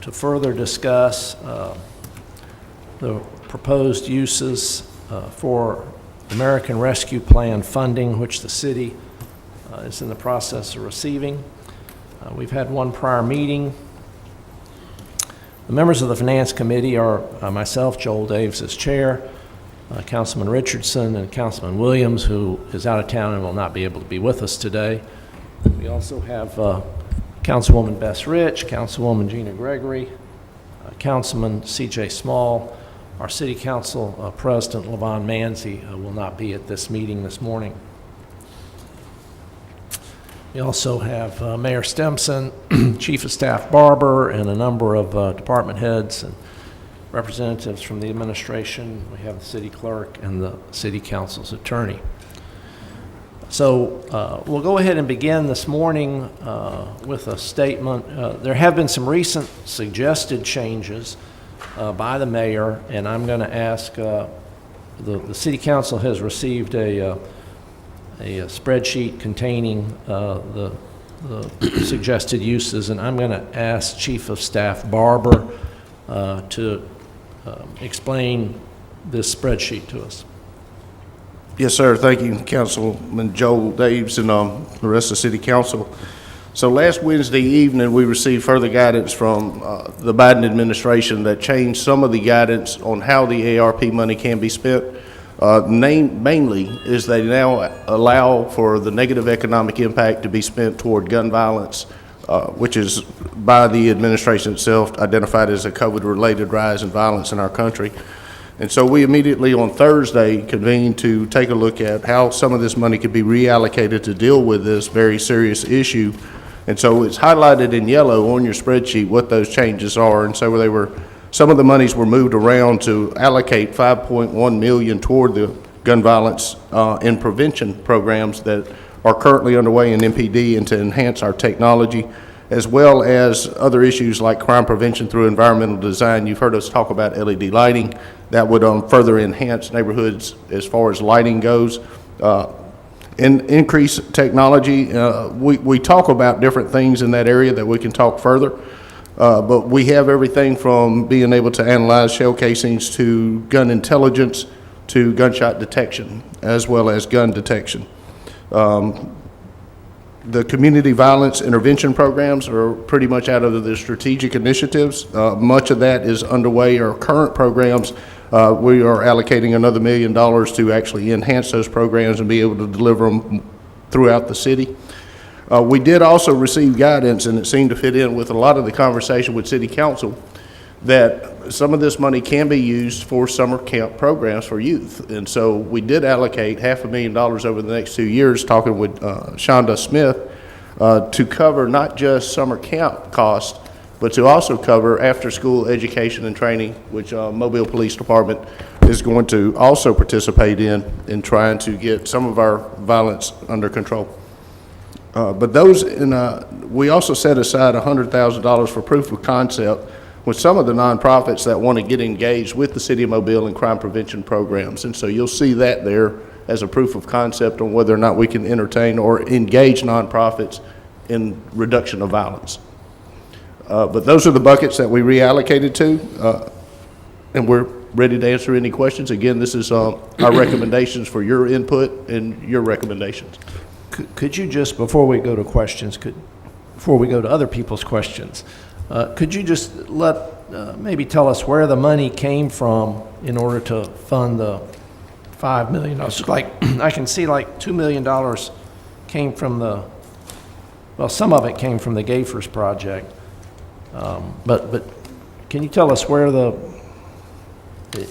to further discuss the proposed uses for American Rescue Plan funding, which the city is in the process of receiving. We've had one prior meeting. The members of the Finance Committee are myself, Joel Daves as chair, Councilman Richardson, and Councilman Williams, who is out of town and will not be able to be with us today. We also have Councilwoman Bess Rich, Councilwoman Gina Gregory, Councilman C.J. Small. Our City Council President, Levon Manzi, will not be at this meeting this morning. We also have Mayor Stimson, Chief of Staff Barber, and a number of department heads and representatives from the administration. We have the city clerk and the city council's attorney. So we'll go ahead and begin this morning with a statement. There have been some recent suggested changes by the mayor, and I'm going to ask, the city council has received a spreadsheet containing the suggested uses, and I'm going to ask Chief of Staff Barber to explain this spreadsheet to us. Yes, sir. Thank you, Councilman Joel Daves and the rest of the City Council. So last Wednesday evening, we received further guidance from the Biden administration that changed some of the guidance on how the ARP money can be spent. Mainly is they now allow for the negative economic impact to be spent toward gun violence, which is by the administration itself identified as a COVID-related rise in violence in our country. And so we immediately on Thursday convened to take a look at how some of this money could be reallocated to deal with this very serious issue. And so it's highlighted in yellow on your spreadsheet what those changes are. And so some of the monies were moved around to allocate $5.1 million toward the gun violence and prevention programs that are currently underway in MPD and to enhance our technology, as well as other issues like crime prevention through environmental design. You've heard us talk about LED lighting. That would further enhance neighborhoods as far as lighting goes. And increase technology. We talk about different things in that area that we can talk further. But we have everything from being able to analyze shell casings to gun intelligence to gunshot detection, as well as gun detection. The community violence intervention programs are pretty much out of the strategic initiatives. Much of that is underway. Our current programs, we are allocating another $1 million to actually enhance those programs and be able to deliver them throughout the city. We did also receive guidance, and it seemed to fit in with a lot of the conversation with City Council, that some of this money can be used for summer camp programs for youth. And so we did allocate $500,000 over the next 2 years, talking with Shonda Smith, to cover not just summer camp costs, but to also cover after-school education and training, which Mobile Police Department is going to also participate in trying to get some of our violence under control. But we also set aside $100,000 for proof of concept with some of the nonprofits that want to get engaged with the City of Mobile and crime prevention programs. And so you'll see that there as a proof of concept on whether or not we can entertain or engage nonprofits in reduction of violence. But those are the buckets that we reallocated to, and we're ready to answer any questions. Again, this is our recommendations for your input and your recommendations. Could you just, before we go to questions, before we go to other people's questions, could you just maybe tell us where the money came from in order to fund the $5 million? Like, I can see like $2 million came from some of it came from the Gafers project. But can you tell us where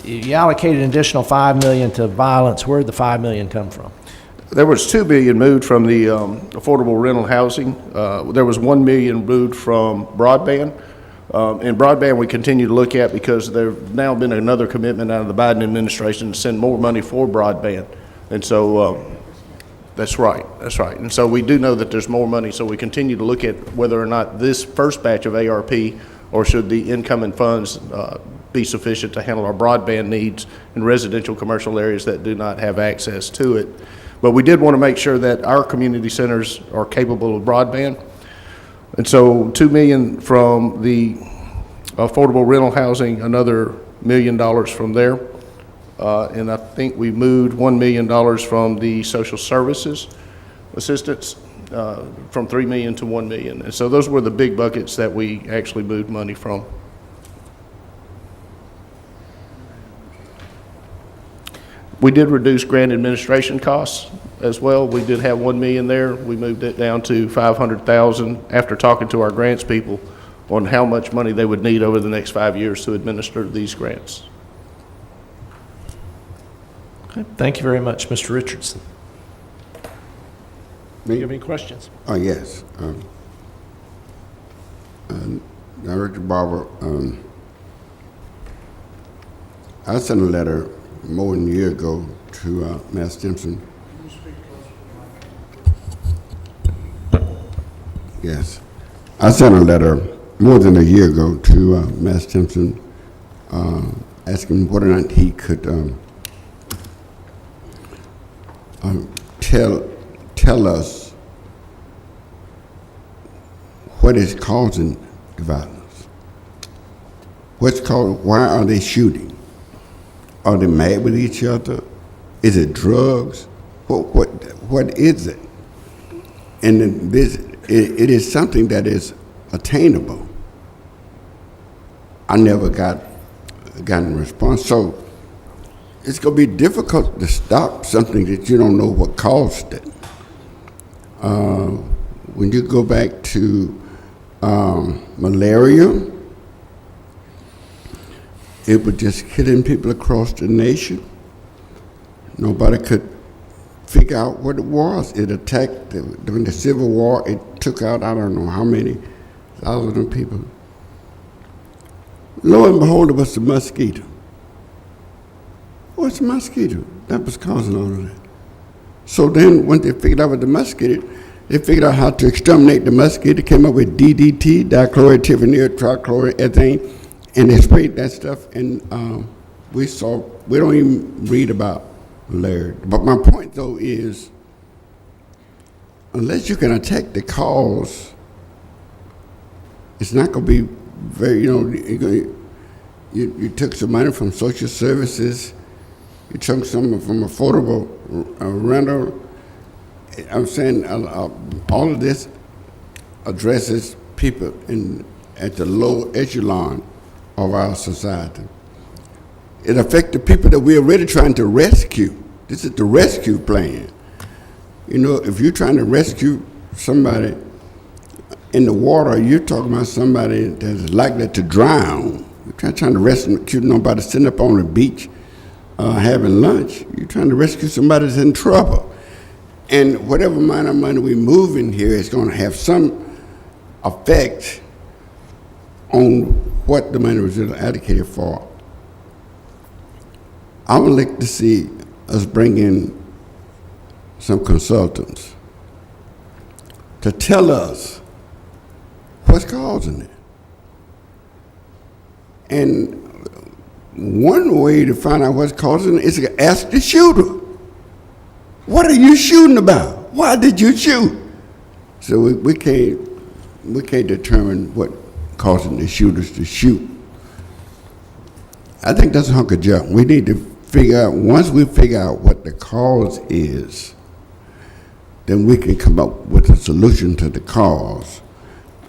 you allocated an additional $5 million to violence? Where did the $5 million come from? There was $2 million moved from the affordable rental housing. There was $1 million moved from broadband. And broadband we continue to look at because there's now been another commitment out of the Biden administration to send more money for broadband. And so that's right. And so we do know that there's more money, so we continue to look at whether or not this first batch of ARP or should the incoming funds be sufficient to handle our broadband needs in residential commercial areas that do not have access to it. But we did want to make sure that our community centers are capable of broadband. And so $2 million from the affordable rental housing, another $1 million from there. And I think we moved $1 million from the social services assistance, from $3 million to $1 million. And so those were the big buckets that we actually moved money from. We did reduce grant administration costs as well. We did have $1 million there. We moved it down to $500,000 after talking to our grants people on how much money they would need over the next 5 years to administer these grants. Okay, thank you very much, Mr. Richardson. Do you have any questions? Oh, yes. Director Barber, I sent a letter more than a year ago to Matt Stimson. Yes. I sent a letter more than a year ago to Matt Stimson asking whether or not he could tell us what is causing the violence. Why are they shooting? Are they mad with each other? Is it drugs? What is it? And it is something that is attainable. I never gotten a response. So it's going to be difficult to stop something that you don't know what caused it. When you go back to malaria, it was just killing people across the nation. Nobody could figure out what it was. It attacked, during the Civil War, it took out I don't know how many thousands of people. Lo and behold, it was the mosquito. What's the mosquito? That was causing all of that. So then when they figured out what the mosquito, they figured out how to exterminate the mosquito, came up with DDT, dichloroethylene, trichloroethane, and they sprayed that stuff, and we don't even read about malaria. But my point, though, is unless you can attack the cause, it's not going to be very, you took some money from social services, you took some from affordable rental. I'm saying all of this addresses people at the low echelon of our society. It affects the people that we're really trying to rescue. This is the rescue plan. If you're trying to rescue somebody in the water, you're talking about somebody that's likely to drown. You're trying to rescue nobody sitting up on the beach having lunch. You're trying to rescue somebody that's in trouble. And whatever amount of money we move in here is going to have some effect on what the money was allocated for. I would like to see us bring in some consultants to tell us what's causing it. And one way to find out what's causing it is to ask the shooter, what are you shooting about? Why did you shoot? So we can't determine what causing the shooters to shoot. I think that's a hunk of junk. We need to figure out, once we figure out what the cause is, then we can come up with a solution to the cause.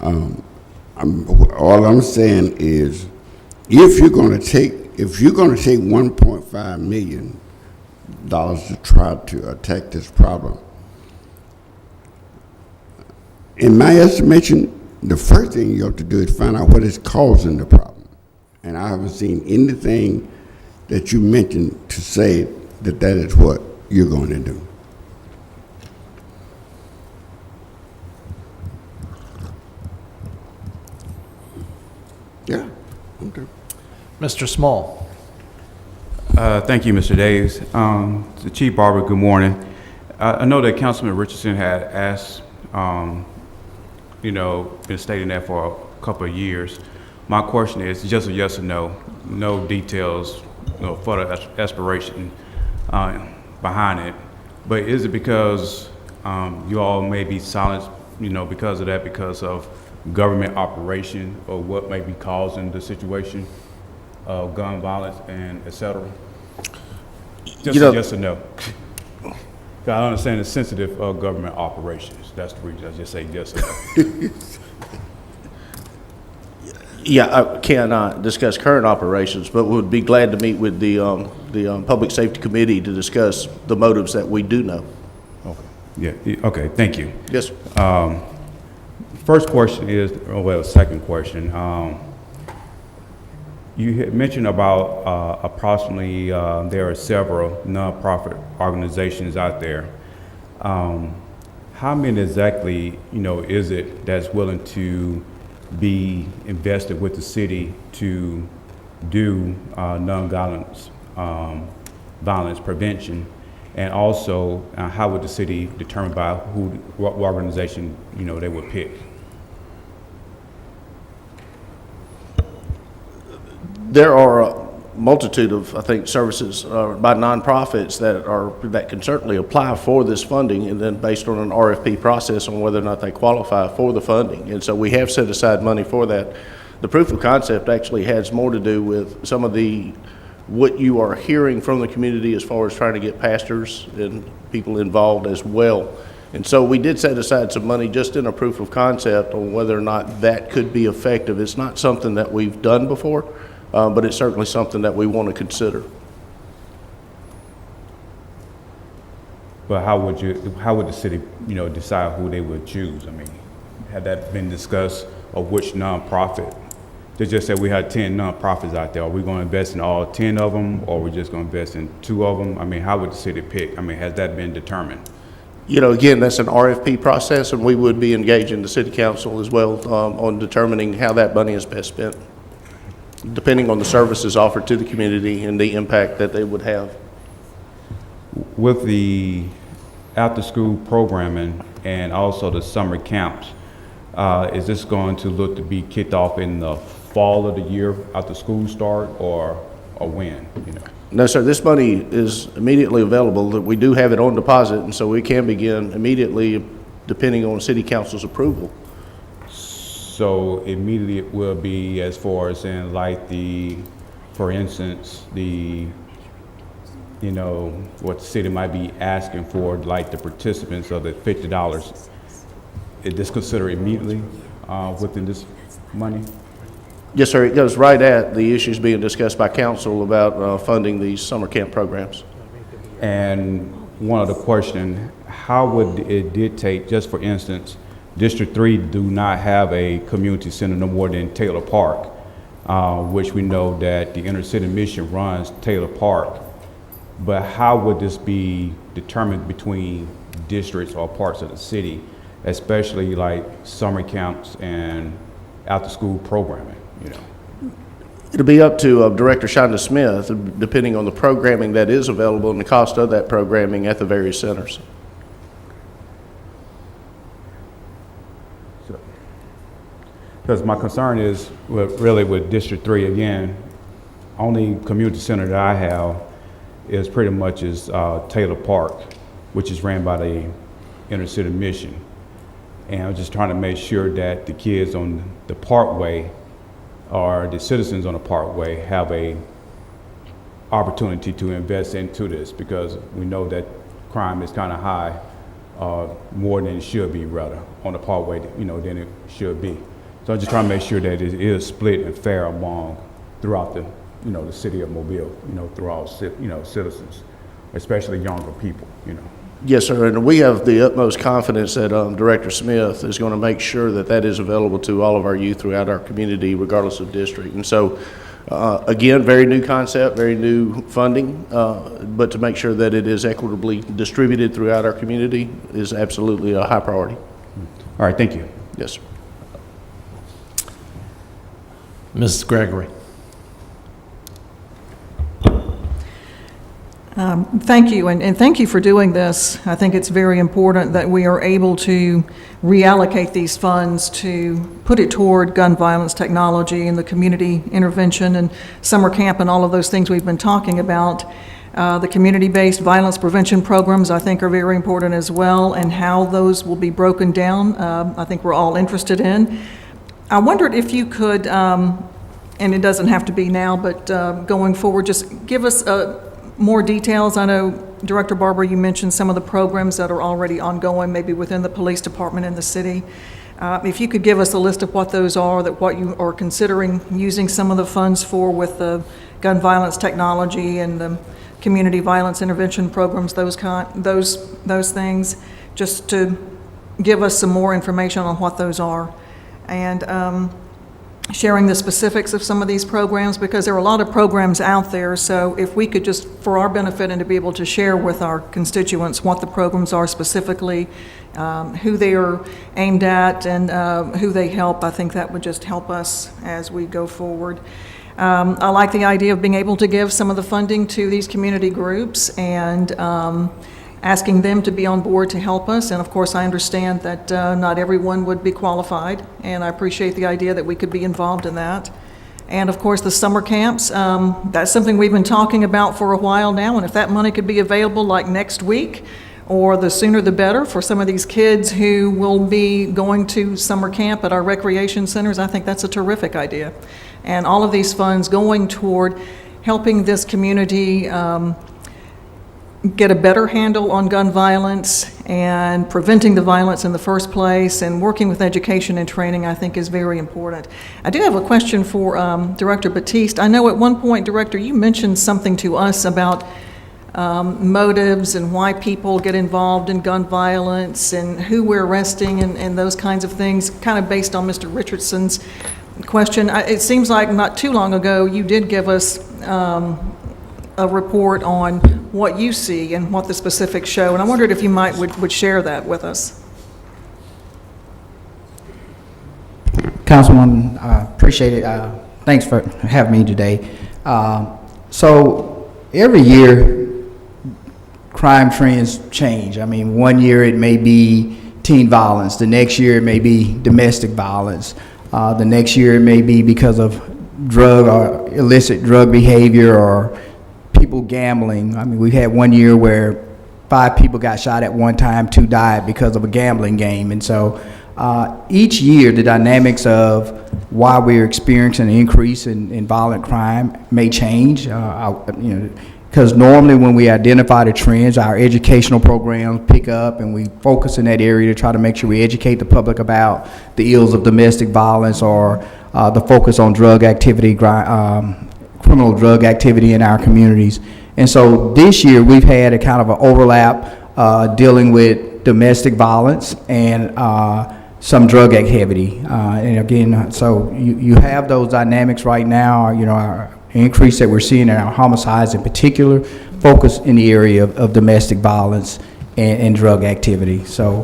All I'm saying is, if you're going to take $1.5 million to try to attack this problem, in my estimation, the first thing you have to do is find out what is causing the problem. And I haven't seen anything that you mentioned to say that is what you're going to do. Yeah. Okay. Mr. Small. Thank you, Mr. Davis. The Chief Barber, good morning. I know that Councilman Richardson had asked, been stating that for a couple of years. My question is just a yes or no, no details, no further aspiration behind it. But is it because you all may be silent, because of that, because of government operation or what may be causing the situation of gun violence and et cetera? Just You know- a yes or no. 'Cause I understand it's sensitive government operations. That's the reason I just say yes or no. Yeah, I cannot discuss current operations, but would be glad to meet with the Public Safety Committee to discuss the motives that we do know. Yeah, okay, thank you. Yes, sir. First question is, well, second question. You had mentioned about approximately there are several nonprofit organizations out there. How many exactly, is it that's willing to be invested with the city to do non-violence violence prevention? And also, how would the city determine by what organization, they would pick? There are a multitude of, I think, services by nonprofits that can certainly apply for this funding, and then based on an RFP process on whether or not they qualify for the funding. And so we have set aside money for that. The proof of concept actually has more to do with some of what you are hearing from the community as far as trying to get pastors and people involved as well. And so we did set aside some money just in a proof of concept on whether or not that could be effective. It's not something that we've done before, but it's certainly something that we want to consider. But how would the city, decide who they would choose? I mean, had that been discussed, or which nonprofit? They just said we had 10 nonprofits out there. Are we going to invest in all 10 of them, or are we just going to invest in 2 of them? I mean, how would the city pick? I mean, has that been determined? Again, that's an RFP process, and we would be engaging the city council as well on determining how that money is best spent, depending on the services offered to the community and the impact that they would have. With the after-school programming and also the summer camps, is this going to look to be kicked off in the fall of the year after school start, or when? No, sir, this money is immediately available. We do have it on deposit, and so we can begin immediately depending on city council's approval. So immediately it will be as far as in like for instance, what the city might be asking for, like the participants of the $50. Is this considered immediately within this money? Yes, sir, it goes right at the issues being discussed by council about funding these summer camp programs. And one other question, how would it dictate, just for instance, District 3 do not have a community center no more than Taylor Park, which we know that the inner city mission runs Taylor Park. But how would this be determined between districts or parts of the city, especially like summer camps and after-school programming, It'll be up to Director Shonda Smith, depending on the programming that is available and the cost of that programming at the various centers. Because my concern is really with District 3, again, only community center that I have is pretty much Taylor Park, which is ran by the inner city mission. And I'm just trying to make sure that the kids on the parkway or the citizens on the parkway have a opportunity to invest into this, because we know that crime is kind of high, more than it should be, rather, on the parkway, than it should be. So I'm just trying to make sure that it is split and fair throughout the, the city of Mobile, throughout, citizens, especially younger people, Yes, sir, and we have the utmost confidence that Director Smith is going to make sure that that is available to all of our youth throughout our community, regardless of district. And so, again, very new concept, very new funding, but to make sure that it is equitably distributed throughout our community is absolutely a high priority. All right, thank you. Yes, sir. Mrs. Gregory. Thank you, and thank you for doing this. I think it's very important that we are able to reallocate these funds to put it toward gun violence technology and the community intervention and summer camp and all of those things we've been talking about. The community-based violence prevention programs, I think, are very important as well, and how those will be broken down, I think we're all interested in. I wondered if you could, and it doesn't have to be now, but going forward, just give us more details. I know, Director Barber, you mentioned some of the programs that are already ongoing, maybe within the police department in the city. If you could give us a list of what those are, that what you are considering using some of the funds for with the gun violence technology and the community violence intervention programs, those things, just to give us some more information on what those are. And sharing the specifics of some of these programs, because there are a lot of programs out there, so if we could just, for our benefit and to be able to share with our constituents what the programs are specifically, who they are aimed at, and who they help, I think that would just help us as we go forward. I like the idea of being able to give some of the funding to these community groups and asking them to be on board to help us. And of course, I understand that not everyone would be qualified, and I appreciate the idea that we could be involved in that. And of course, the summer camps, that's something we've been talking about for a while now, and if that money could be available like next week, or the sooner the better for some of these kids who will be going to summer camp at our recreation centers, I think that's a terrific idea. And all of these funds going toward helping this community get a better handle on gun violence and preventing the violence in the first place, and working with education and training, I think, is very important. I do have a question for Director Batiste. I know at one point, Director, you mentioned something to us about motives and why people get involved in gun violence and who we're arresting and those kinds of things, kind of based on Mr. Richardson's question. It seems like not too long ago you did give us a report on what you see and what the specifics show, and I wondered if you would share that with us. Councilwoman, I appreciate it. Thanks for having me today. So every year, crime trends change. I mean, one year it may be teen violence, the next year it may be domestic violence, the next year it may be because of drug or illicit drug behavior or people gambling. I mean, we had one year where 5 people got shot at one time, 2 died because of a gambling game. And so each year, the dynamics of why we're experiencing an increase in violent crime may change. Because normally when we identify the trends, our educational programs pick up and we focus in that area to try to make sure we educate the public about the ills of domestic violence or the focus on drug activity, criminal drug activity in our communities. And so this year we've had a kind of an overlap dealing with domestic violence and some drug activity. And again, so you have those dynamics right now, our increase that we're seeing in our homicides in particular, focus in the area of domestic violence and drug activity. So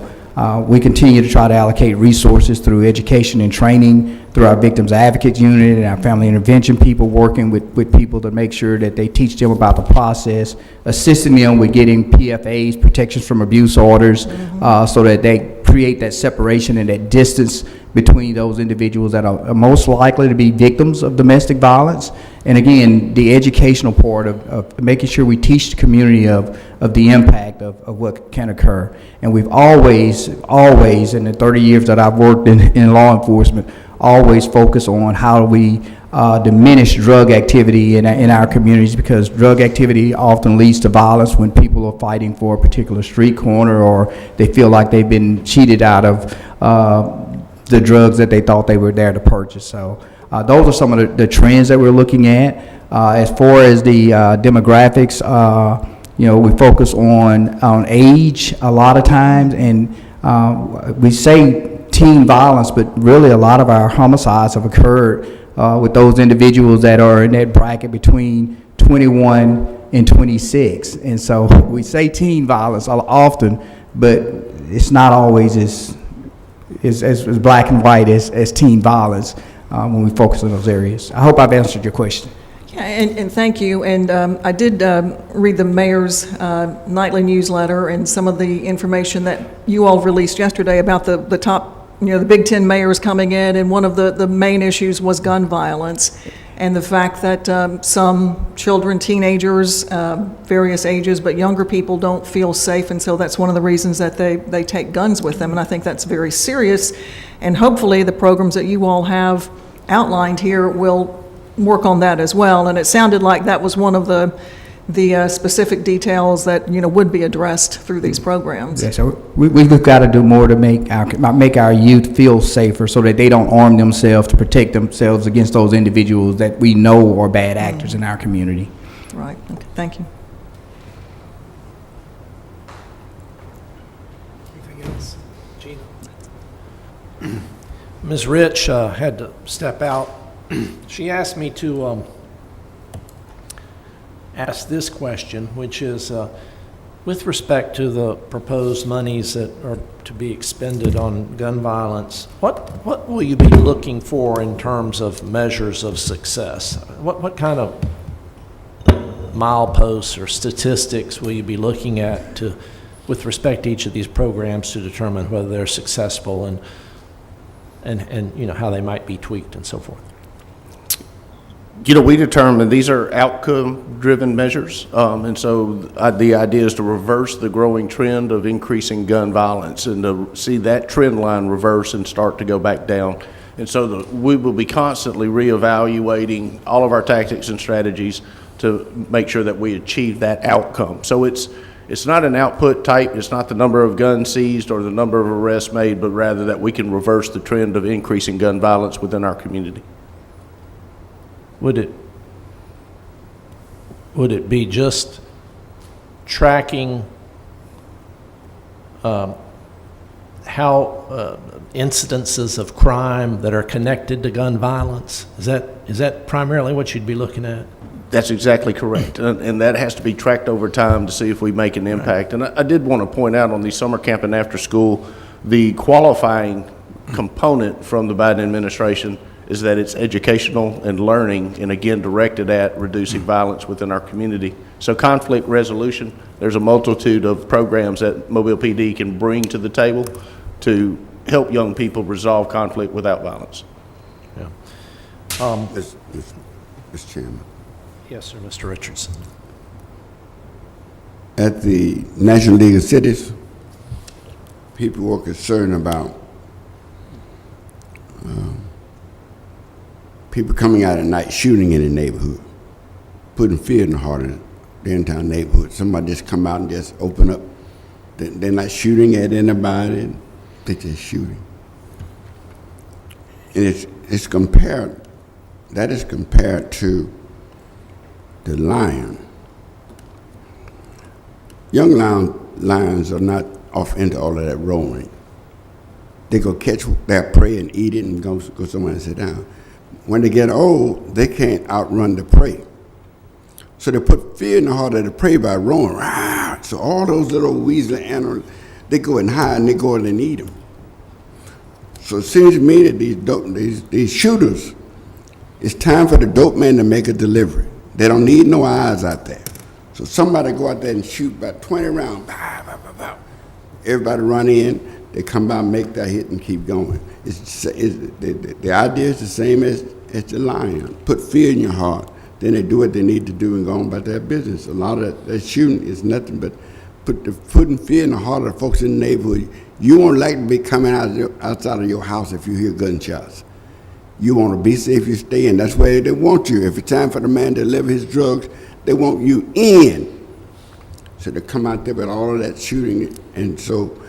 we continue to try to allocate resources through education and training, through our Victims Advocates Unit and our family intervention people, working with people to make sure that they teach them about the process, assisting them with getting PFAs, protections from abuse orders, so that they create that separation and that distance between those individuals that are most likely to be victims of domestic violence. And again, the educational part of making sure we teach the community of the impact of what can occur. And we've always in the 30 years that I've worked in law enforcement, always focus on how do we diminish drug activity in our communities, because drug activity often leads to violence when people are fighting for a particular street corner or they feel like they've been cheated out of the drugs that they thought they were there to purchase. So those are some of the trends that we're looking at. As far as the demographics, we focus on age a lot of times, and we say teen violence, but really a lot of our homicides have occurred with those individuals that are in that bracket between 21 and 26. And so we say teen violence often, but it's not always as black and white as teen violence when we focus on those areas. I hope I've answered your question. Yeah, and thank you. And I did read the mayor's nightly newsletter and some of the information that you all released yesterday about the top, the Big Ten mayors coming in, and one of the main issues was gun violence. and the fact that some children, teenagers, various ages, but younger people don't feel safe, and so that's one of the reasons that they take guns with them, and I think that's very serious. And hopefully the programs that you all have outlined here will work on that as well. And it sounded like that was one of the specific details that, would be addressed through these programs. Yeah, so we've got to do more to make our youth feel safer so that they don't arm themselves to protect themselves against those individuals that we know are bad actors in our community. Right, okay, thank you. Anything else? Gina? Ms. Rich had to step out. She asked me to ask this question, which is, with respect to the proposed monies that are to be expended on gun violence, what will you be looking for in terms of measures of success? What kind of mileposts or statistics will you be looking at with respect to each of these programs to determine whether they're successful and how they might be tweaked and so forth? We determine these are outcome-driven measures, and so the idea is to reverse the growing trend of increasing gun violence and to see that trend line reverse and start to go back down. And so we will be constantly reevaluating all of our tactics and strategies to make sure that we achieve that outcome. So it's not an output type, it's not the number of guns seized or the number of arrests made, but rather that we can reverse the trend of increasing gun violence within our community. Would it be just tracking how incidences of crime that are connected to gun violence? Is that primarily what you'd be looking at? That's exactly correct, and that has to be tracked over time to see if we make an impact. And I did want to point out on the summer camp and after school, the qualifying component from the Biden administration is that it's educational and learning, and again directed at reducing violence within our community. So conflict resolution, there's a multitude of programs that Mobile PD can bring to the table to help young people resolve conflict without violence. Yeah. Mr. Chairman. Yes, sir, Mr. Richardson. At the National League of Cities, people were concerned about people coming out at night shooting in the neighborhood, putting fear in the heart of the entire neighborhood. Somebody just come out and just open up. They're not shooting at anybody, they're just shooting. And it's compared, that is compared to the lion. Young lions are not off into all of that roaring. They go catch their prey and eat it and go somewhere and sit down. When they get old, they can't outrun the prey. So they put fear in the heart of the prey by roaring. Rah! So all those little weaselly animals, they go and hide and they go in and eat them. So it seems to me that these shooters, it's time for the dope man to make a delivery. They don't need no eyes out there. So somebody go out there and shoot about 20 rounds. Bah, bah, bah, bah. Everybody run in. They come by, make that hit, and keep going. The idea is the same as the lion. Put fear in your heart. Then they do what they need to do and go on about their business. A lot of that shooting is nothing but putting fear in the heart of the folks in the neighborhood. You won't like to be coming outside of your house if you hear gunshots. You want to be safe, you stay in. That's where they want you. If it's time for the man to deliver his drugs, they want you in. So they come out there with all of that shooting. And so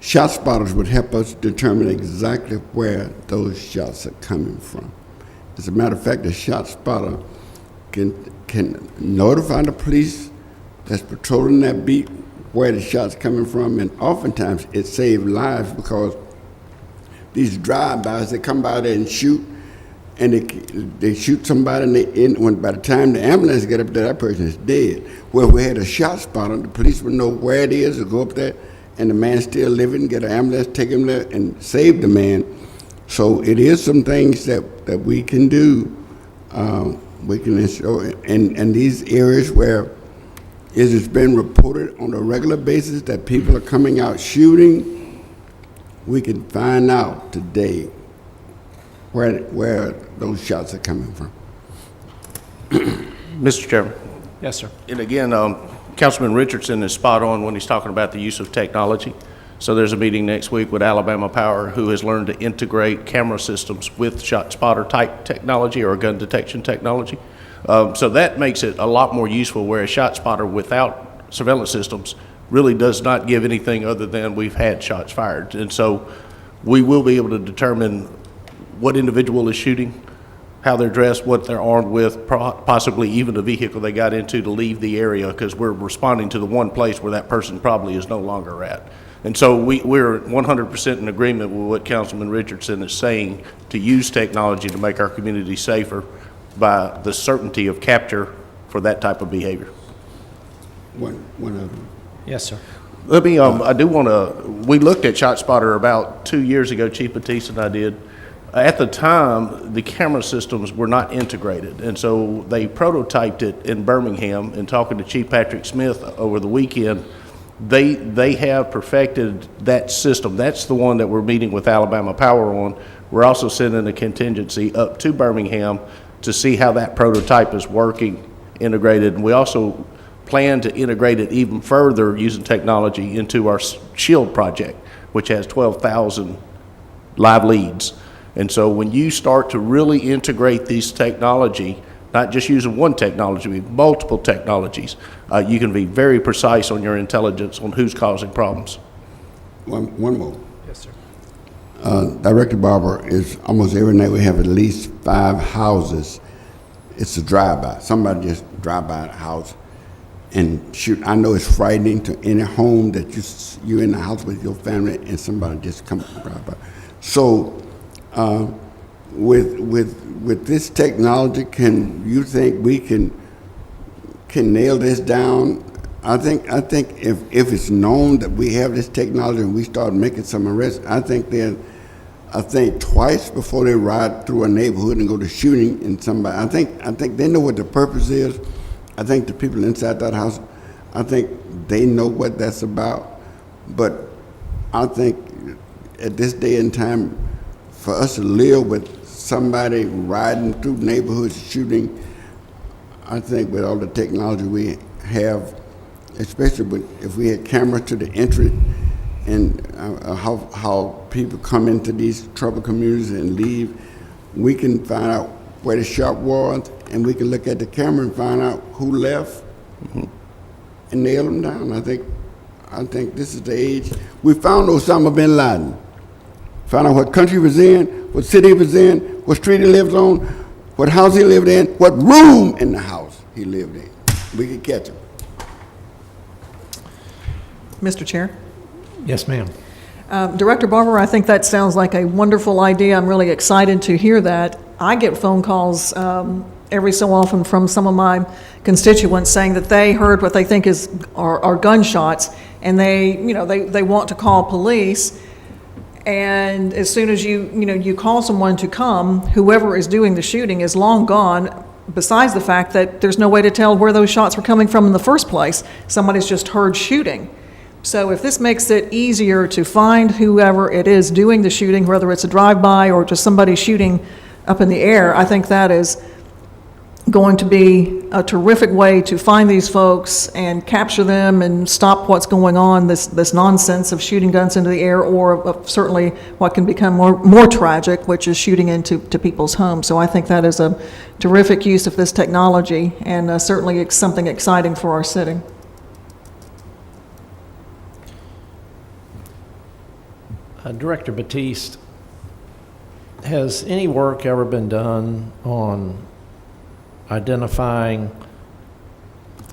shot spotters would help us determine exactly where those shots are coming from. As a matter of fact, the shot spotter can notify the police that's patrolling that beat where the shot's coming from, and oftentimes it saves lives because these drive-bys, they come by there and shoot, and they shoot somebody, and by the time the ambulance get up there, that person is dead. Well, we had a shot spotter, the police would know where it is, to go up there, and the man's still living, get an ambulance, take him there, and save the man. So it is some things that we can do. We can ensure, in these areas where it has been reported on a regular basis that people are coming out shooting, we can find out today where those shots are coming from. Mr. Chairman, Yes, sir. and again, Councilman Richardson is spot on when he's talking about the use of technology. So there's a meeting next week with Alabama Power, who has learned to integrate camera systems with shot spotter type technology or gun detection technology. So that makes it a lot more useful, where a shot spotter without surveillance systems really does not give anything other than we've had shots fired. And so we will be able to determine what individual is shooting, how they're dressed, what they're armed with, possibly even the vehicle they got into to leave the area, because we're responding to the one place where that person probably is no longer at. And so we're 100% in agreement with what Councilman Richardson is saying, to use technology to make our community safer by the certainty of capture for that type of behavior. One of them. Yes, sir. Let me, I do want to, we looked at ShotSpotter about 2 years ago, Chief Batiste and I did. At the time, the camera systems were not integrated, and so they prototyped it in Birmingham. And talking to Chief Patrick Smith over the weekend, they have perfected that system. That's the one that we're meeting with Alabama Power on. We're also sending a contingency up to Birmingham to see how that prototype is working integrated. And we also plan to integrate it even further using technology into our SHIELD project, which has 12,000 live leads. And so when you start to really integrate these technology, not just using one technology, but multiple technologies, you can be very precise on your intelligence on who's causing problems. One more. Yes, sir. Director Barber, is almost every night we have at least 5 houses. It's a drive-by. Somebody just drive by the house and shoot. I know it's frightening to any home that you're in the house with your family and somebody just come drive by. So, with this technology, can you think we can nail this down? I think if it's known that we have this technology and we start making some arrests, I think twice before they ride through a neighborhood and go to shooting in somebody. I think they know what the purpose is. I think the people inside that house, I think they know what that's about. But I think at this day and time, for us to live with somebody riding through neighborhoods shooting, I think with all the technology we have, especially if we had cameras to the entry and how people come into these troubled communities and leave, we can find out where the shot was, and we can look at the camera and find out who left and nail them down. I think this is the age. We found Osama bin Laden. Found out what country he was in, what city he was in, what street he lived on, what house he lived in, what room in the house he lived in. We could catch him. Mr. Chair? Yes, ma'am. Director Barber, I think that sounds like a wonderful idea. I'm really excited to hear that. I get phone calls every so often from some of my constituents saying that they heard what they think are gunshots, and they want to call police. And as soon as you call someone to come, whoever is doing the shooting is long gone, besides the fact that there's no way to tell where those shots were coming from in the first place. Somebody's just heard shooting. So if this makes it easier to find whoever it is doing the shooting, whether it's a drive-by or just somebody shooting up in the air, I think that is going to be a terrific way to find these folks and capture them and stop what's going on, this nonsense of shooting guns into the air, or of certainly what can become more tragic, which is shooting into people's homes. So I think that is a terrific use of this technology, and certainly it's something exciting for our city. Director Batiste, has any work ever been done on identifying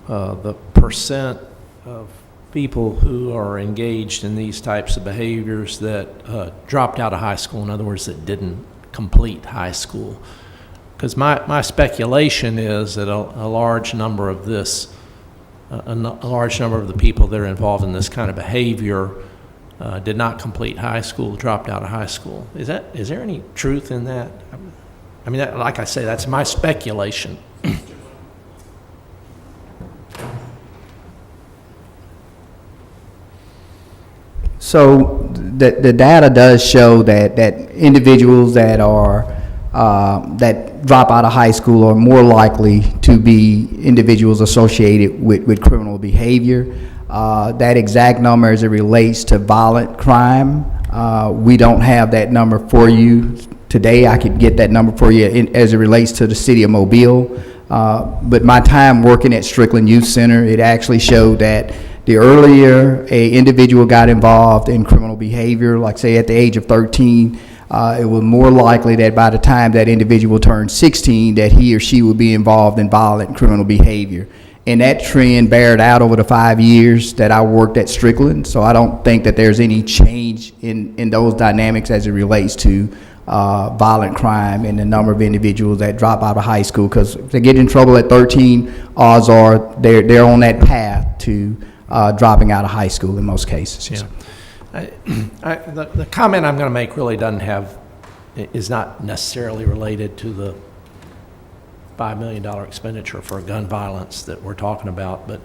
the percent of people who are engaged in these types of behaviors that dropped out of high school, in other words, that didn't complete high school? Because my speculation is that a large number of the people that are involved in this kind of behavior did not complete high school, dropped out of high school. Is there any truth in that? I mean, like I say, that's my speculation. So the data does show that individuals that are that drop out of high school are more likely to be individuals associated with criminal behavior. That exact number as it relates to violent crime, we don't have that number for you today. I could get that number for you as it relates to the city of Mobile. But my time working at Strickland Youth Center, it actually showed that the earlier a individual got involved in criminal behavior, like say at the age of 13, it was more likely that by the time that individual turned 16, that he or she would be involved in violent criminal behavior. And that trend bared out over the 5 years that I worked at Strickland. So I don't think that there's any change in those dynamics as it relates to violent crime and the number of individuals that drop out of high school, because if they get in trouble at 13, odds are they're on that path to dropping out of high school in most cases. Yeah. The comment I'm going to make really is not necessarily related to the $5 million expenditure for gun violence that we're talking about, but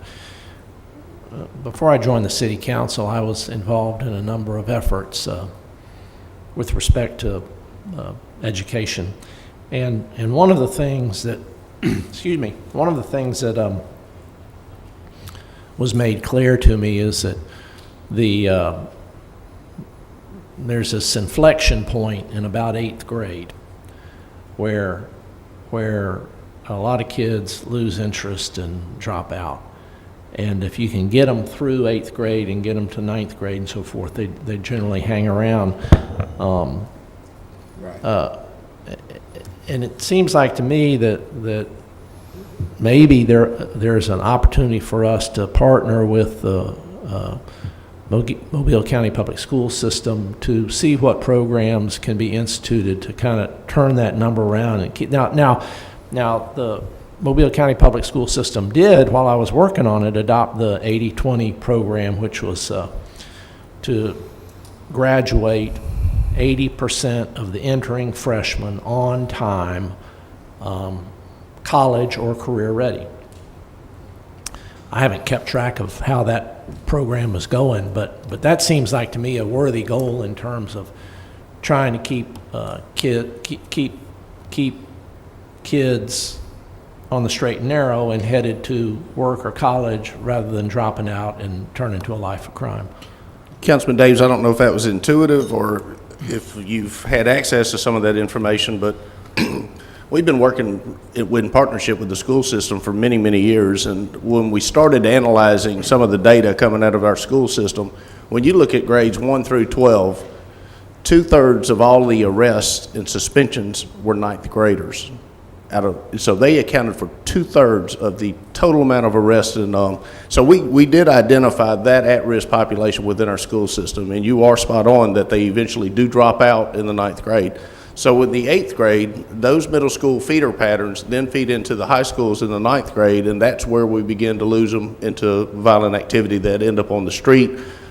before I joined the city council, I was involved in a number of efforts with respect to education, and one of the things that excuse me, one of the things that was made clear to me is that there's this inflection point in about 8th grade where a lot of kids lose interest and drop out. And if you can get them through 8th grade and get them to 9th grade and so forth, they generally hang around. And it seems like to me that maybe there's an opportunity for us to partner with the Mobile County Public School System to see what programs can be instituted to kind of turn that number around. And keep, now the Mobile County Public School System did, while I was working on it, adopt the 80-20 program, which was to graduate 80% of the entering freshmen on time, college or career ready. I haven't kept track of how that program is going, but that seems like to me a worthy goal in terms of trying to keep kids on the straight and narrow and headed to work or college rather than dropping out and turning into a life of crime. Councilman Davis, I don't know if that was intuitive or if you've had access to some of that information, but we've been working in partnership with the school system for many, many years, and when we started analyzing some of the data coming out of our school system, when you look at grades 1 through 12, 2/3 of all the arrests and suspensions were 9th graders. So they accounted for 2/3 of the total amount of arrests, and so we did identify that at-risk population within our school system, and you are spot on that they eventually do drop out in the 9th grade. So in the 8th grade, those middle school feeder patterns then feed into the high schools in the 9th grade, and that's where we begin to lose them into violent activity that end up on the street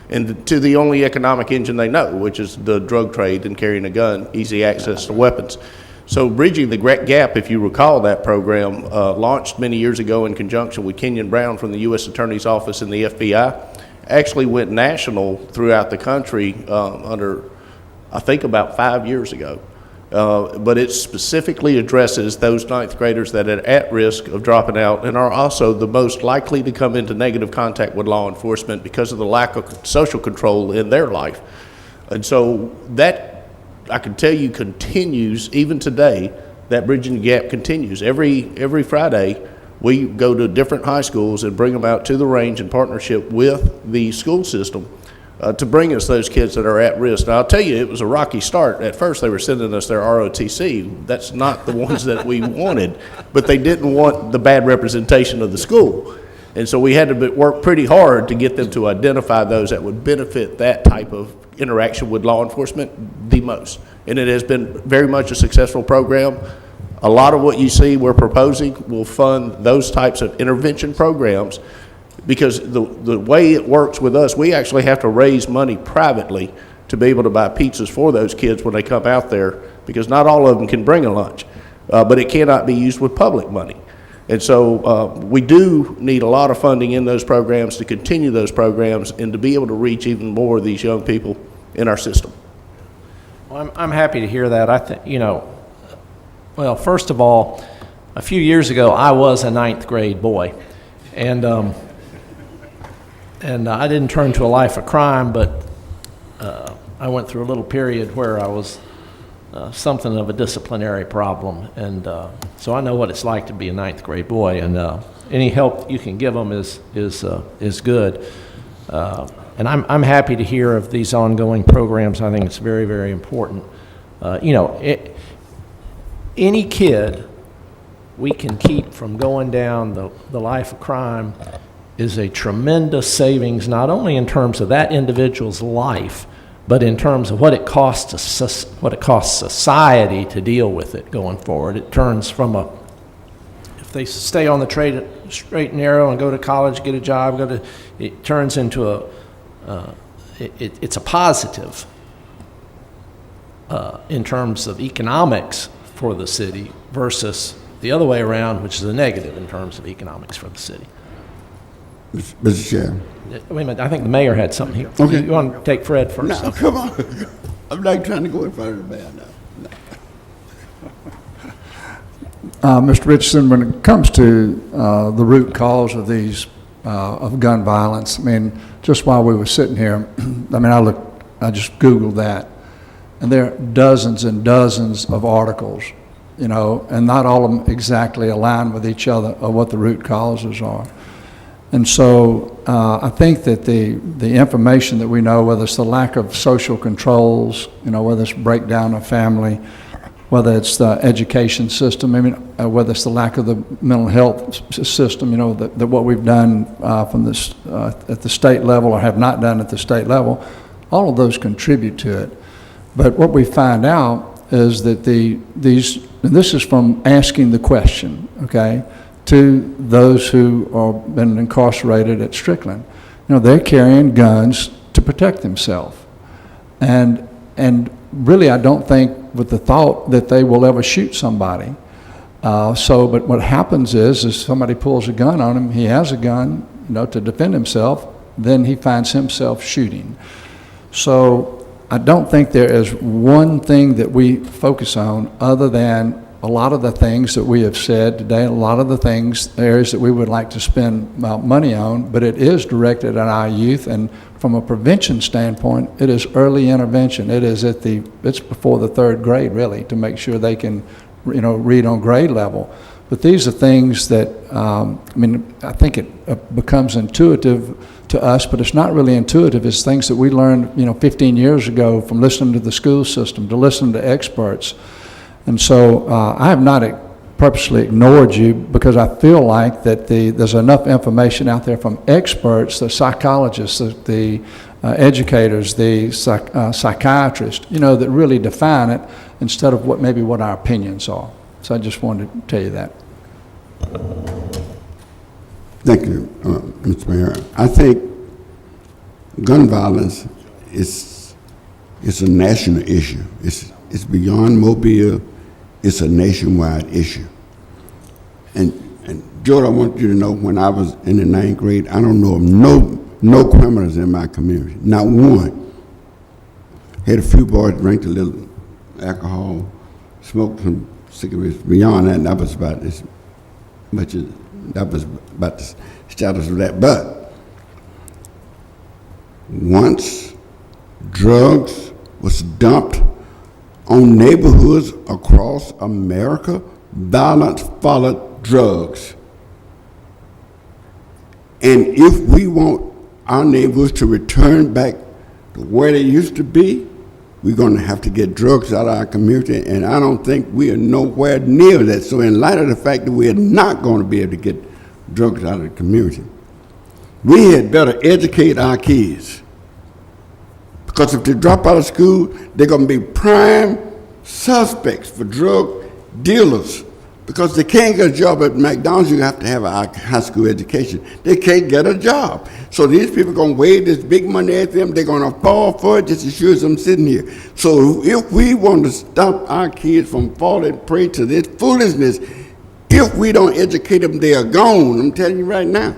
and to the only economic engine they know, which is the drug trade and carrying a gun, easy access to weapons. So Bridging the Gap, if you recall that program, launched many years ago in conjunction with Kenyon Brown from the U.S. Attorney's Office and the FBI, actually went national throughout the country under, I think, about 5 years ago. But it specifically addresses those 9th graders that are at risk of dropping out and are also the most likely to come into negative contact with law enforcement because of the lack of social control in their life. And so that, I can tell you, continues even today. That Bridging the Gap continues. Every Friday, we go to different high schools and bring them out to the range in partnership with the school system to bring us those kids that are at risk. Now, I'll tell you, it was a rocky start. At first, they were sending us their ROTC. That's not the ones that we wanted, but they didn't want the bad representation of the school. And so we had to work pretty hard to get them to identify those that would benefit that type of interaction with law enforcement the most. And it has been very much a successful program. A lot of what you see we're proposing will fund those types of intervention programs, because the way it works with us, we actually have to raise money privately to be able to buy pizzas for those kids when they come out there, because not all of them can bring a lunch, but it cannot be used with public money. And so we do need a lot of funding in those programs to continue those programs and to be able to reach even more of these young people in our system. Well, I'm happy to hear that. I think, Well, first of all, a few years ago, I was a ninth grade boy, and I didn't turn to a life of crime, but I went through a little period where I was something of a disciplinary problem, and so I know what it's like to be a ninth grade boy, and any help you can give them is good. And I'm happy to hear of these ongoing programs. I think it's very, very important. Any kid we can keep from going down the life of crime is a tremendous savings, not only in terms of that individual's life, but in terms of what it costs society to deal with it going forward. It turns from if they stay on the straight and narrow and go to college, get a job, it turns into it's a positive in terms of economics for the city versus the other way around, which is a negative in terms of economics for the city. Mr. Chair. Wait a minute, I think the mayor had something here. Okay. You want to take Fred first? No, come on. I'm not trying to go in front of the mayor now. Mr. Richardson, when it comes to the root cause of these of gun violence, I mean, just while we were sitting here, I just Googled that, and there are dozens and dozens of articles, and not all of them exactly align with each other of what the root causes are. And so I think that the information that we know, whether it's the lack of social controls, whether it's breakdown of family, whether it's the education system, whether it's the lack of the mental health system, that what we've done from this at the state level or have not done at the state level, all of those contribute to it. But what we find out is that and this is from asking the question, okay, to those who have been incarcerated at Strickland. They're carrying guns to protect themselves. And really, I don't think with the thought that they will ever shoot somebody. But what happens is somebody pulls a gun on him, he has a gun, to defend himself, then he finds himself shooting. So I don't think there is one thing that we focus on other than a lot of the things that we have said today, a lot of the areas that we would like to spend money on, but it is directed at our youth, and from a prevention standpoint, it is early intervention. It's before the third grade, really, to make sure they can, read on grade level. But these are things that, I think it becomes intuitive to us, but it's not really intuitive. It's things that we learned, 15 years ago from listening to the school system, to listening to experts. And so I have not purposely ignored you because I feel like that there's enough information out there from experts, the psychologists, the educators, the psychiatrists, that really define it instead of what our opinions are. So I just wanted to tell you that. Thank you, Mr. Mayor. I think gun violence is a national issue. It's beyond Mobile. It's a nationwide issue. And George, I want you to know, when I was in the 9th grade, I don't know of no criminals in my community, not one. Had a few boys drink a little alcohol, smoked some cigarettes. Beyond that, that was about the status of that. But once drugs was dumped on neighborhoods across America, violence followed drugs. And if we want our neighborhoods to return back to where they used to be, we're going to have to get drugs out of our community, and I don't think we are nowhere near that. So in light of the fact that we are not going to be able to get drugs out of the community, we had better educate our kids. Because if they drop out of school, they're going to be prime suspects for drug dealers. Because they can't get a job at McDonald's, you have to have a high school education. They can't get a job. So these people are going to wave this big money at them. They're going to fall for it just as sure as I'm sitting here. So if we want to stop our kids from falling prey to this foolishness, if we don't educate them, they are gone. I'm telling you right now.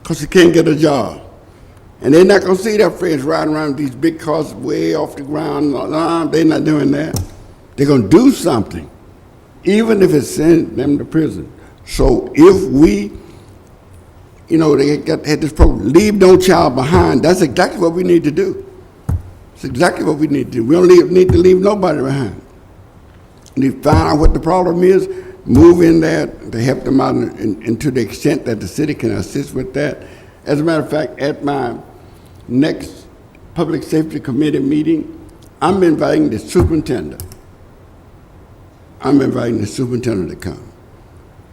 Because they can't get a job. And they're not going to see their friends riding around with these big cars way off the ground. No, they're not doing that. They're going to do something even if it sends them to prison. So if we, they had this program, leave no child behind, that's exactly what we need to do. It's exactly what we need to do. We don't need to leave nobody behind. We need to find out what the problem is, move in there to help them out, and to the extent that the city can assist with that. As a matter of fact, at my next Public Safety Committee meeting, I'm inviting the superintendent. I'm inviting the superintendent to come,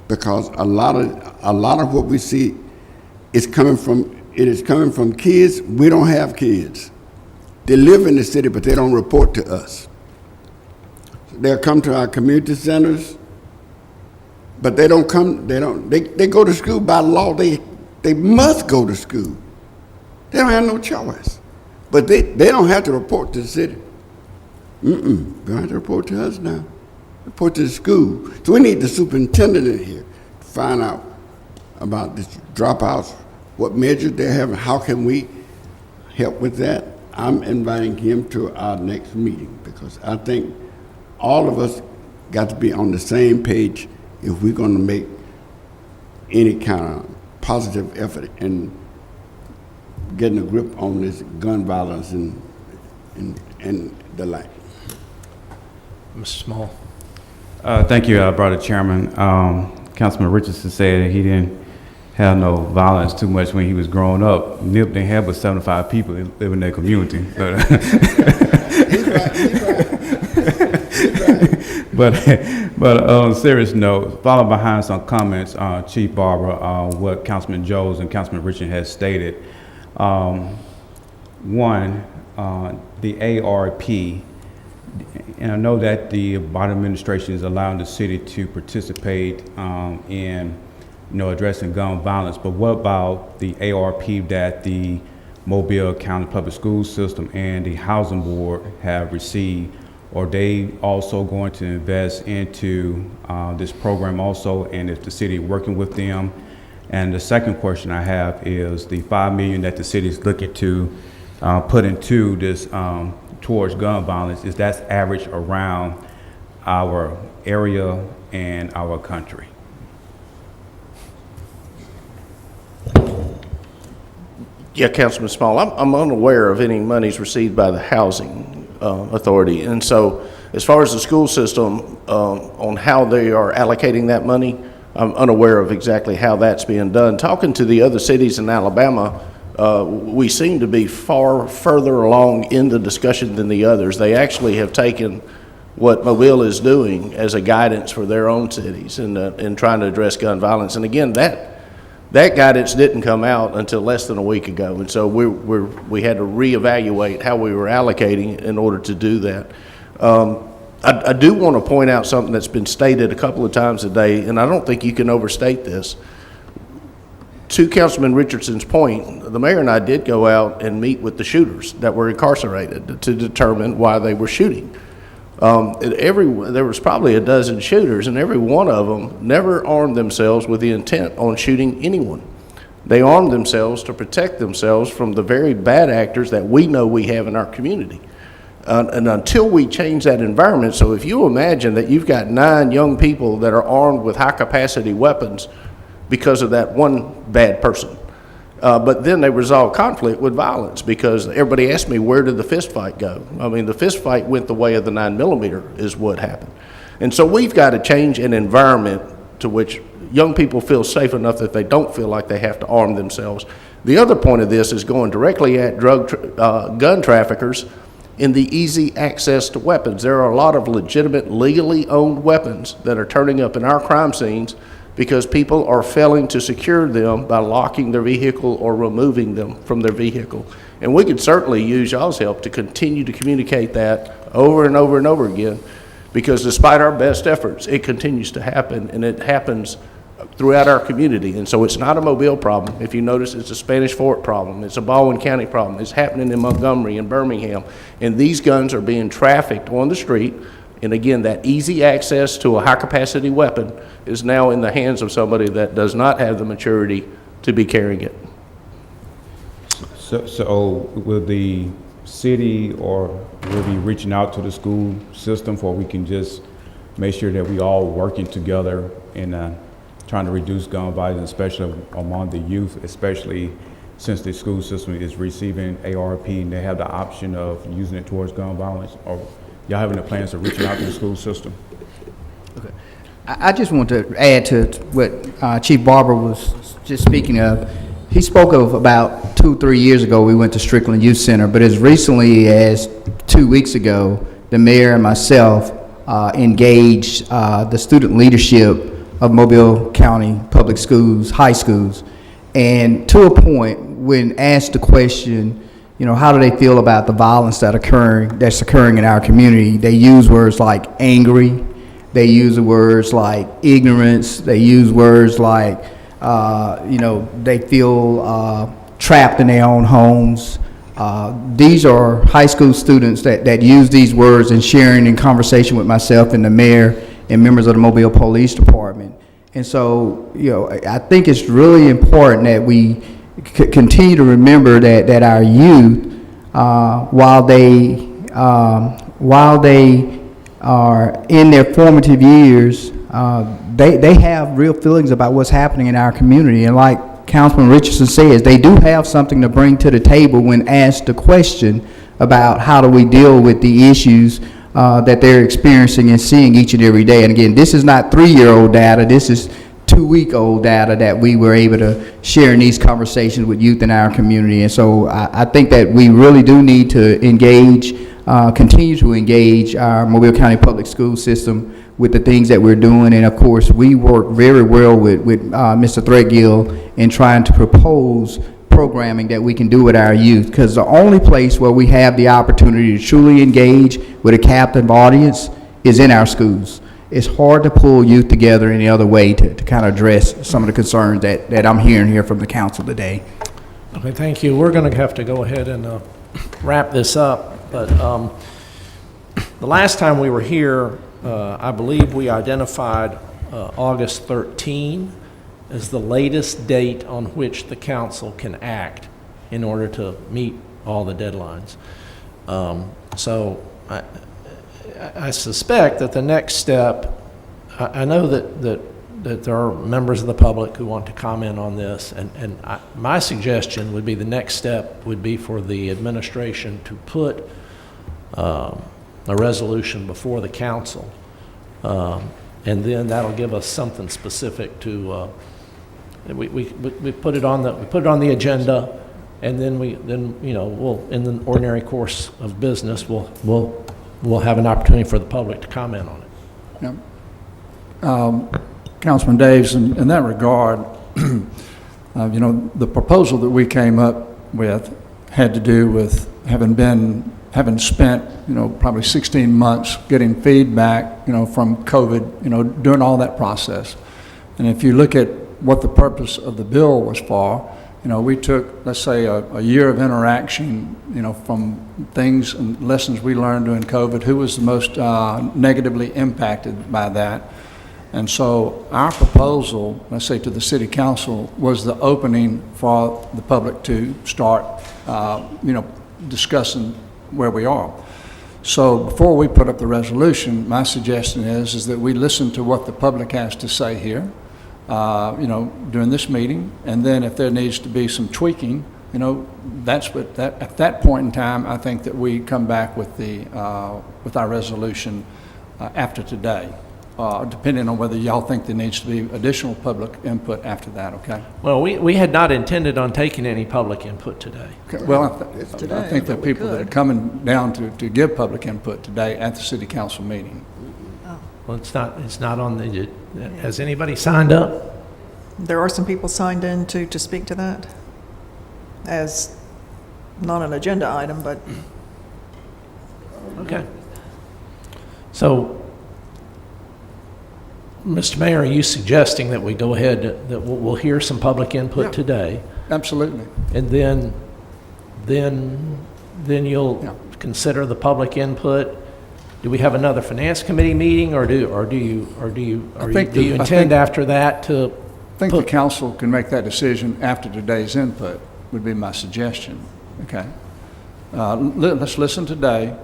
because a lot of what we see is coming from kids. We don't have kids. They live in the city, but they don't report to us. They'll come to our community centers, but they don't come. They go to school by law. They must go to school. They don't have no choice. But they don't have to report to the city. They don't have to report to us now. Report to the school. So we need the superintendent in here to find out about these dropouts, what measures they're having, how can we help with that. I'm inviting him to our next meeting, because I think all of us got to be on the same page if we're going to make any kind of positive effort in getting a grip on this gun violence and the like. Mr. Small. Thank you, Brother Chairman. Councilman Richardson said that he didn't have no violence too much when he was growing up. Nip didn't have but 75 people that live in their community. But on a serious note, following behind some comments, Chief Barber, what Councilman Jones and Councilman Richard has stated. One, the ARP, and I know that the Biden administration is allowing the city to participate in addressing gun violence, but what about the ARP that the Mobile County Public School System and the Housing Board have received? Are they also going to invest into this program also, and is the city working with them? And the second question I have is the $5 million that the city is looking to put into this towards gun violence, is that's average around our area and our country? Yeah, Councilman Small, I'm unaware of any monies received by the Housing Authority. And so as far as the school system, on how they are allocating that money, I'm unaware of exactly how that's being done. Talking to the other cities in Alabama, we seem to be far further along in the discussion than the others. They actually have taken what Mobile is doing as a guidance for their own cities in trying to address gun violence. And again, that guidance didn't come out until less than a week ago, and so we had to reevaluate how we were allocating in order to do that. I do want to point out something that's been stated a couple of times today, and I don't think you can overstate this. To Councilman Richardson's point, the mayor and I did go out and meet with the shooters that were incarcerated to determine why they were shooting. There was probably a dozen shooters, and every one of them never armed themselves with the intent on shooting anyone. They armed themselves to protect themselves from the very bad actors that we know we have in our community. And until we change that environment, so if you imagine that you've got 9 young people that are armed with high-capacity weapons because of that one bad person, but then they resolve conflict with violence, because everybody asked me, where did the fist fight go? I mean, the fist fight went the way of the 9mm is what happened. And so we've got to change an environment to which young people feel safe enough that they don't feel like they have to arm themselves. The other point of this is going directly at gun traffickers in the easy access to weapons. There are a lot of legitimate, legally owned weapons that are turning up in our crime scenes because people are failing to secure them by locking their vehicle or removing them from their vehicle. And we could certainly use y'all's help to continue to communicate that over and over and over again, because despite our best efforts, it continues to happen, and it happens throughout our community. And so it's not a Mobile problem. If you notice, it's a Spanish Fort problem. It's a Baldwin County problem. It's happening in Montgomery and Birmingham. And these guns are being trafficked on the street. And again, that easy access to a high-capacity weapon is now in the hands of somebody that does not have the maturity to be carrying it. So will the city or will be reaching out to the school system, for we can just make sure that we all working together in trying to reduce gun violence, especially among the youth, especially since the school system is receiving ARP and they have the option of using it towards gun violence. Or y'all having the plans of reaching out to the school system? I just want to add to what Chief Barber was just speaking of. He spoke of about 2-3 years ago, we went to Strickland Youth Center, but as recently as 2 weeks ago, the mayor and myself engaged the student leadership of Mobile County Public Schools, high schools, and to a point, when asked the question, you know, how do they feel about the violence that's occurring in our community, they use words like angry, they use words like ignorance, they use words like, you know, they feel trapped in their own homes. These are high school students that use these words in sharing in conversation with myself and the mayor and members of the Mobile Police Department. And so, you know, I think it's really important that we continue to remember that our youth, while they are in their formative years, they have real feelings about what's happening in our community. And like Councilman Richardson says, they do have something to bring to the table when asked the question about how do we deal with the issues that they're experiencing and seeing each and every day. And again, this is not 3-year-old data, this is 2-week-old data that we were able to share in these conversations with youth in our community. And so I think that we really do need to engage, continue to engage our Mobile County Public School System with the things that we're doing. And of course, we work very well with Mr. Threadgill in trying to propose programming that we can do with our youth, because the only place where we have the opportunity to truly engage with a captive audience is in our schools. It's hard to pull youth together any other way to kind of address some of the concerns that I'm hearing here from the council today. Okay, thank you. We're going to have to go ahead and wrap this up, but the last time we were here, I believe we identified August 13 as the latest date on which the council can act in order to meet all the deadlines. So I suspect that the next step, I know that there are members of the public who want to comment on this, and my suggestion would be the next step would be for the administration to put a resolution before the council, and then that'll give us something specific to. We put it on the agenda, and then we'll in the ordinary course of business we'll have an opportunity for the public to comment on it. Councilman Daves, in that regard, the proposal that we came up with had to do with having spent, probably 16 months getting feedback, from COVID, doing all that process. And if you look at what the purpose of the bill was for, we took, let's say, a year of interaction, from things and lessons we learned during COVID, who was the most negatively impacted by that. And so our proposal, let's say to the city council, was the opening for the public to start, discussing where we are. So before we put up the resolution, my suggestion is that we listen to what the public has to say here, during this meeting, and then if there needs to be some tweaking, that's what at that point in time, I think that we come back with with our resolution after today, depending on whether y'all think there needs to be additional public input after that. Okay. Well, we had not intended on taking any public input today. Okay. Well, I think the people that are coming down to give public input today at the city council meeting. Well, it's not on the. Has anybody signed up? There are some people signed in to speak to that as not an agenda item, but. Okay. So, Mr. Mayor, are you suggesting that we go ahead, that we'll hear some public input today? Absolutely. And then you'll consider the public input. Do we have another finance committee meeting, or do you intend after that to? I think the council can make that decision after today's input, would be my suggestion. Okay. Let's listen today,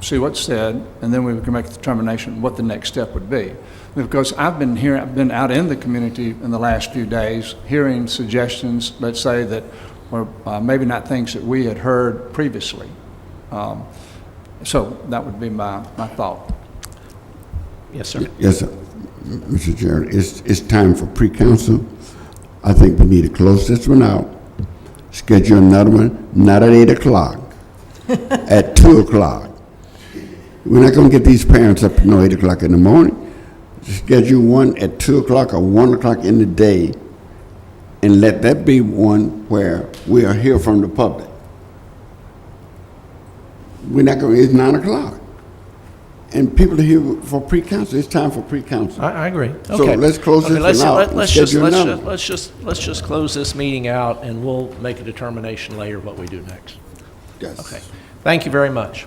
see what's said, and then we can make a determination what the next step would be. Because I've been out in the community in the last few days, hearing suggestions, let's say, that were maybe not things that we had heard previously. So that would be my thought. Yes, sir. Yes, sir. Mr. Chair, it's time for pre-council. I think we need to close this one out. Schedule another one, not at 8 o'clock, at 2 o'clock. We're not gonna get these parents up at 8 o'clock in the morning. Schedule one at 2 o'clock or 1 o'clock in the day, and let that be one where we are hear from the public. We're not gonna, it's 9 o'clock. And people are here for pre-council. It's time for pre-council. I agree. So Okay. let's close Okay, this one out and Let's just schedule another. let's just close this meeting out, and we'll make a determination later what we do next. Yes. Okay. Thank you very much.